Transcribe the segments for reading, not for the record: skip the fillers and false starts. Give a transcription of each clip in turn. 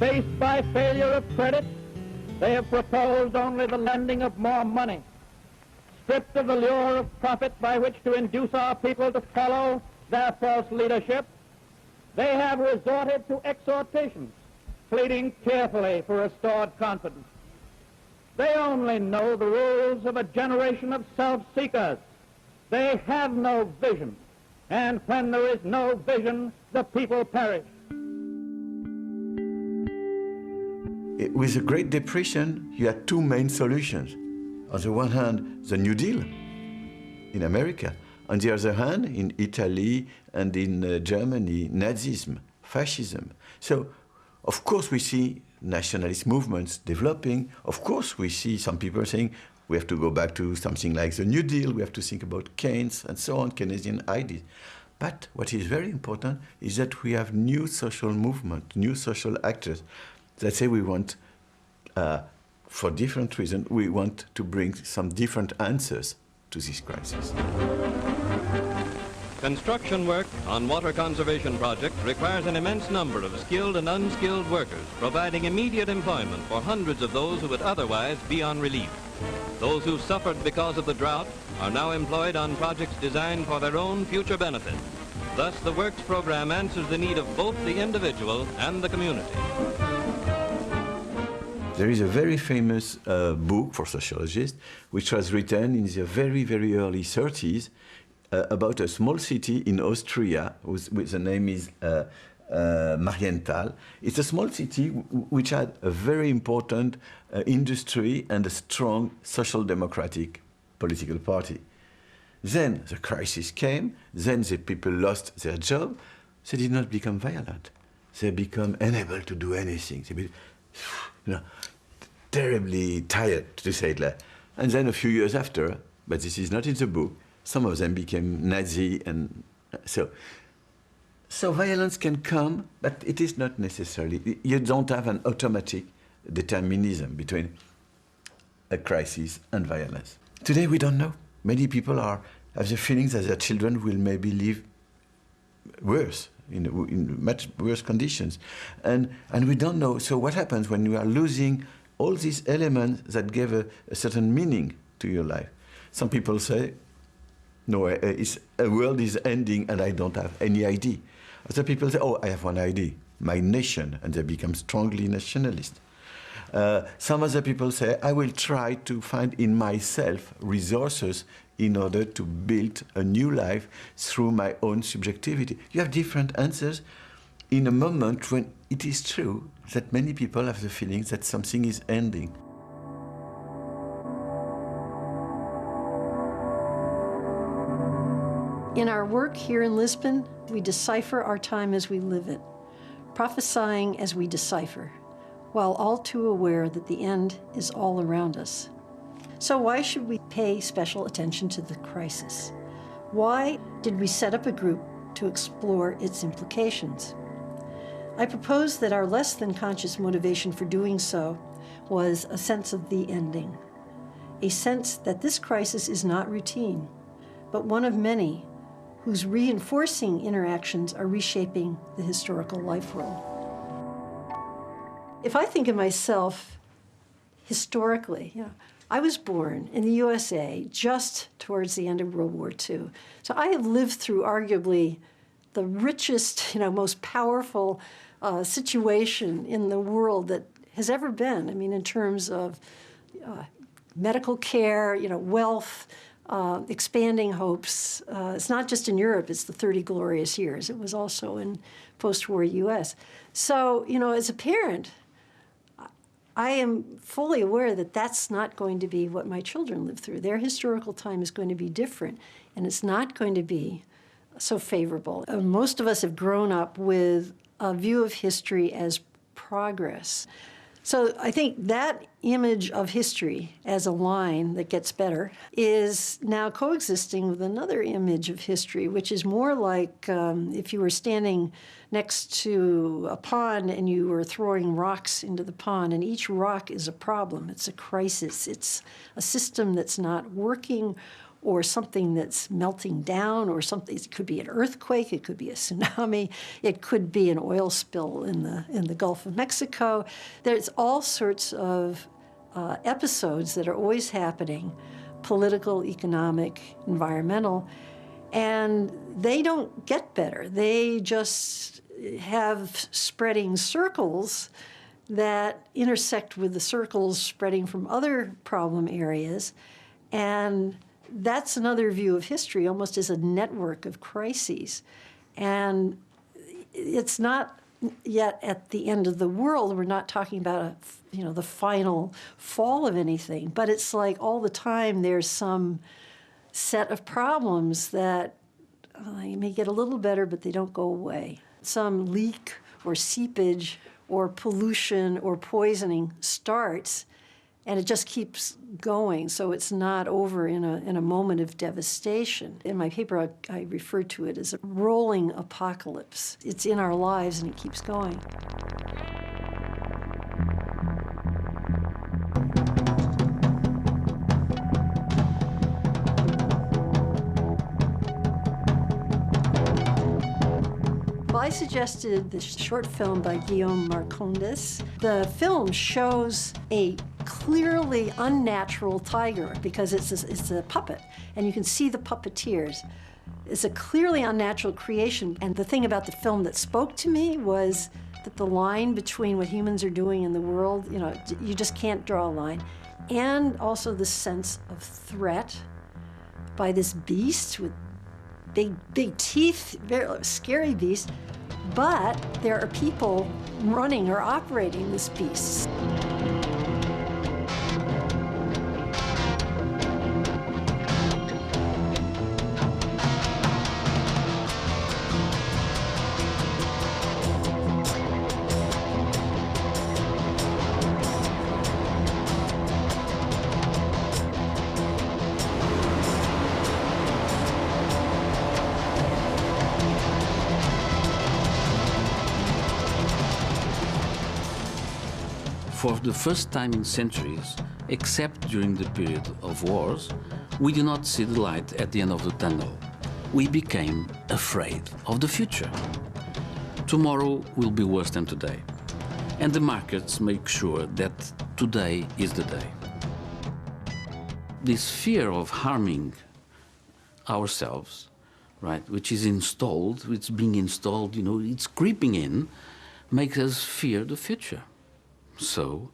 Faced by failure of credit, they have proposed only the lending of more money. Stripped of the lure of profit by which to induce our people to follow their false leadership, they have resorted to exhortations, pleading tearfully for restored confidence. They only know the rules of a generation of self-seekers. They have no vision, and when there is no vision, the people perish. With the Great Depression, you had two main solutions. On the one hand, the New Deal in America. On the other hand, in Italy and in Germany, Nazism, fascism. So, of course, we see nationalist movements developing. Of course, we see some people saying we have to go back to something like the New Deal, we have to think about Keynes and so on, Keynesian ideas. But what is very important is that we have new social movements, new social actors that say we want, for different reasons, we want to bring some different answers to this crisis. Construction work on water conservation projects requires an immense number of skilled and unskilled workers, providing immediate employment for hundreds of those who would otherwise be on relief. Those who suffered because of the drought are now employed on projects designed for their own future benefit. Thus, the Works program answers the need of both the individual and the community. There is a very famous book for sociologists, which was written in the very, very early 30s about a small city in Austria, which the name is Marienthal. It's a small city which had a very important industry and a strong social democratic political party. Then the crisis came, then the people lost their job. They did not become violent. They become unable to do anything. They terribly tired, to say it like. And then a few years after, but this is not in the book, some of them became Nazi, and so violence can come, but it is not necessarily, you don't have an automatic determinism between a crisis and violence. Today we don't know. Many people have the feeling that their children will maybe live worse, in much worse conditions. And we don't know. So what happens when you are losing all these elements that gave a certain meaning to your life? Some people say, no, a world is ending and I don't have any idea. Other people say, oh, I have one idea, my nation, and they become strongly nationalist. Some other people say, I will try to find in myself resources in order to build a new life through my own subjectivity. You have different answers in a moment when it is true that many people have the feeling that something is ending. In our work here in Lisbon, we decipher our time as we live it, prophesying as we decipher, while all too aware that the end is all around us. So why should we pay special attention to the crisis? Why did we set up a group to explore its implications? I propose that our less than conscious motivation for doing so was a sense of the ending, a sense that this crisis is not routine, but one of many whose reinforcing interactions are reshaping the historical life role. If I think of myself historically, I was born in the USA just towards the end of World War II. So I have lived through arguably the richest, most powerful situation in the world that has ever been. I mean, in terms of medical care, wealth, expanding hopes. It's not just in Europe, it's the 30 glorious years. It was also in post-war US. So, as a parent, I am fully aware that that's not going to be what my children live through. Their historical time is going to be different, and it's not going to be so favorable. Most of us have grown up with a view of history as progress. So I think that image of history as a line that gets better is now coexisting with another image of history, which is more like if you were standing next to a pond and you were throwing rocks into the pond, and each rock is a problem. It's a crisis. It's a system that's not working, or something that's melting down, or something. It could be an earthquake, it could be a tsunami, it could be an oil spill in the Gulf of Mexico. There's all sorts of episodes that are always happening, political, economic, environmental, and they don't get better. They just have spreading circles that intersect with the circles spreading from other problem areas. And that's another view of history, almost as a network of crises. And it's not yet at the end of the world. We're not talking about the final fall of anything, but it's like all the time there's some set of problems that they may get a little better, but they don't go away. Some leak or seepage or pollution or poisoning starts, and it just keeps going, so it's not over in a moment of devastation. In my paper, I refer to it as a rolling apocalypse. It's in our lives, and it keeps going. I suggested this short film by Guillaume Marcondes. The film shows a clearly unnatural tiger because it's a puppet, and you can see the puppeteers. It's a clearly unnatural creation, and the thing about the film that spoke to me was that the line between what humans are doing in the world, you just can't draw a line, and also the sense of threat by this beast with big teeth, very scary beast, but there are people running or operating this beast. For the first time in centuries, except during the period of wars, we do not see the light at the end of the tunnel. We became afraid of the future. Tomorrow will be worse than today, and the markets make sure that today is the day. This fear of harming ourselves, right, which is installed, it's being installed, it's creeping in, makes us fear the future. So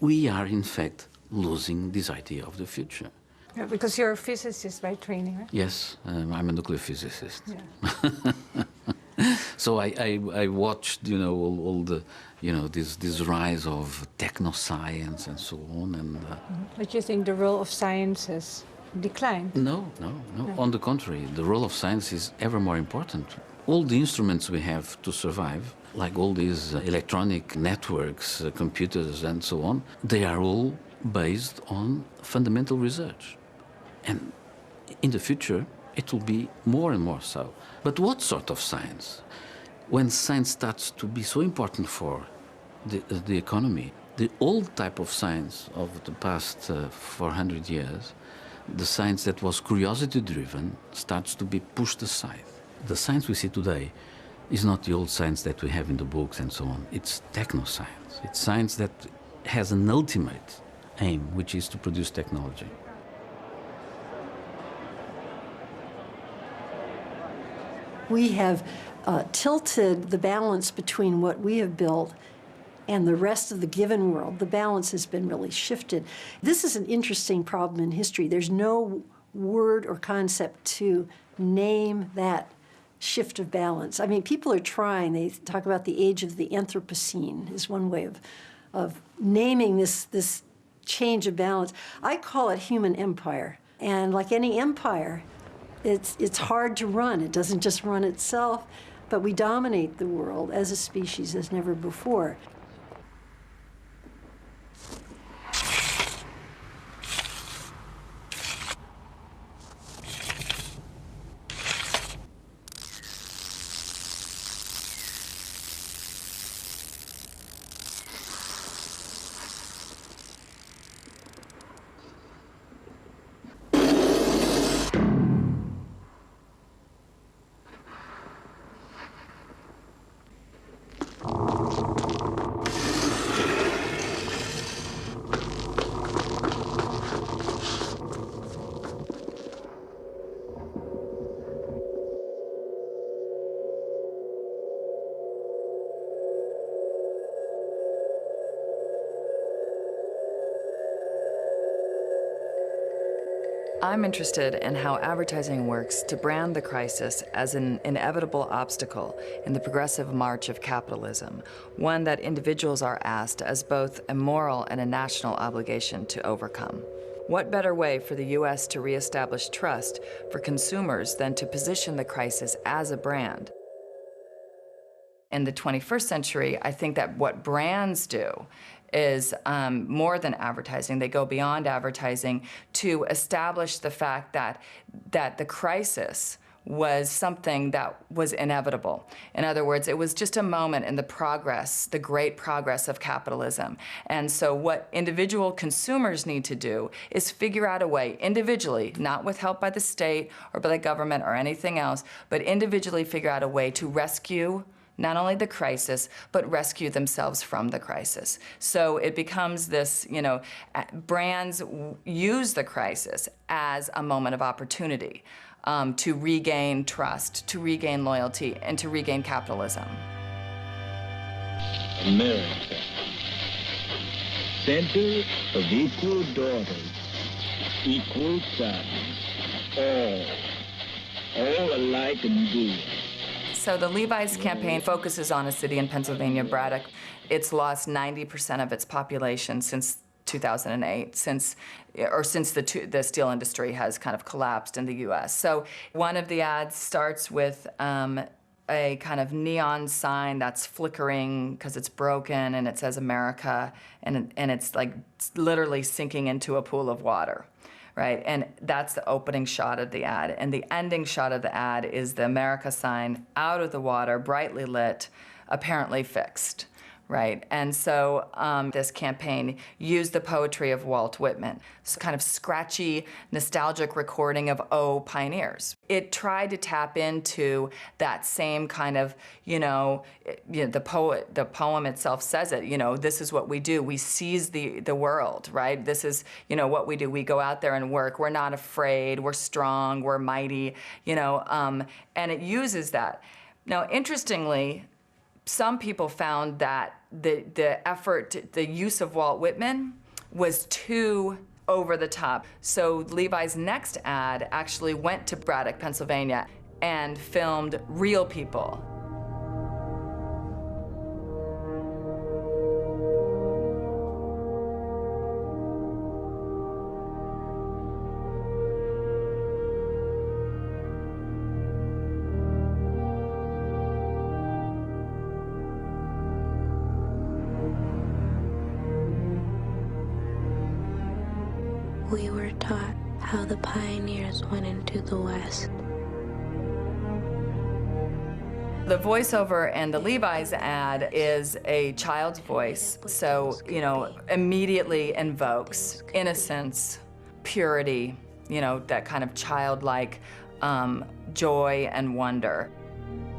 we are, in fact, losing this idea of the future. Yeah, because you're a physicist by training, right? Yes, I'm a nuclear physicist. Yeah. So I watched, all the, this rise of technoscience and so on. And But you think the role of science has declined? No. On the contrary, the role of science is ever more important. All the instruments we have to survive, like all these electronic networks, computers and so on, they are all based on fundamental research. And in the future, it will be more and more so. But what sort of science? When science starts to be so important for the economy, the old type of science of the past 400 years, the science that was curiosity-driven, starts to be pushed aside. The science we see today is not the old science that we have in the books and so on. It's technoscience. It's science that has an ultimate aim, which is to produce technology. We have tilted the balance between what we have built and the rest of the given world. The balance has been really shifted. This is an interesting problem in history. There's no word or concept to name that shift of balance. I mean, people are trying. They talk about the age of the Anthropocene is one way of naming this change of balance. I call it human empire. And like any empire, it's hard to run. It doesn't just run itself, but we dominate the world as a species as never before. I'm interested in how advertising works to brand the crisis as an inevitable obstacle in the progressive march of capitalism, one that individuals are asked as both a moral and a national obligation to overcome. What better way for the U.S. to reestablish trust for consumers than to position the crisis as a brand? In the 21st century, I think that what brands do is more than advertising. They go beyond advertising to establish the fact that the crisis was something that was inevitable. In other words, it was just a moment in the progress, the great progress of capitalism. And so what individual consumers need to do is figure out a way, individually, not with help by the state or by the government or anything else, but individually figure out a way to rescue not only the crisis, but rescue themselves from the crisis. So it becomes this, brands use the crisis as a moment of opportunity to regain trust, to regain loyalty, and to regain capitalism. America, center of equal daughters, equal sons, all alike and good. So the Levi's campaign focuses on a city in Pennsylvania, Braddock. It's lost 90% of its population since 2008, since the steel industry has kind of collapsed in the U.S. So one of the ads starts with a kind of neon sign that's flickering because it's broken, and it says America, and it's like literally sinking into a pool of water. Right, and that's the opening shot of the ad. And the ending shot of the ad is the America sign out of the water, brightly lit, apparently fixed. Right, and so this campaign used the poetry of Walt Whitman, so kind of scratchy, nostalgic recording of "Oh, Pioneers." It tried to tap into that same kind of, the poem itself says it. This is what we do. We seize the world. Right. This is what we do. We go out there and work. We're not afraid. We're strong. We're mighty. And it uses that. Now, interestingly, some people found that the use of Walt Whitman was too over the top. So Levi's next ad actually went to Braddock, Pennsylvania, and filmed real people. We were taught how the pioneers went into the West. The voiceover in the Levi's ad is a child's voice, so, immediately invokes innocence, purity, that kind of childlike joy and wonder.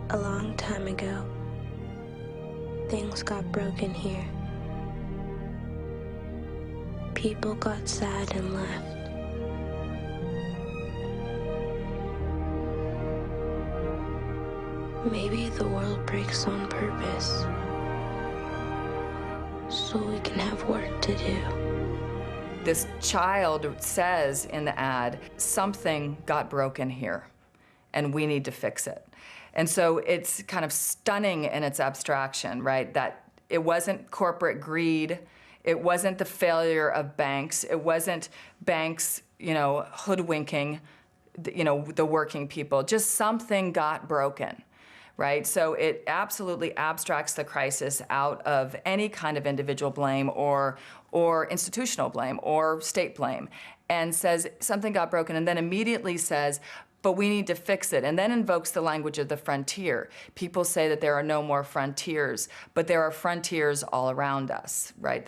A long time ago, things got broken here. People got sad and left. Maybe the world breaks on purpose, so we can have work to do. This child says in the ad, something got broken here, and we need to fix it. And so it's kind of stunning in its abstraction, right? That it wasn't corporate greed. It wasn't the failure of banks. It wasn't banks, hoodwinking, the working people. Just something got broken, right? So it absolutely abstracts the crisis out of any kind of individual blame or institutional blame or state blame, and says something got broken, and then immediately says, but we need to fix it, and then invokes the language of the frontier. People say that there are no more frontiers, but there are frontiers all around us, right?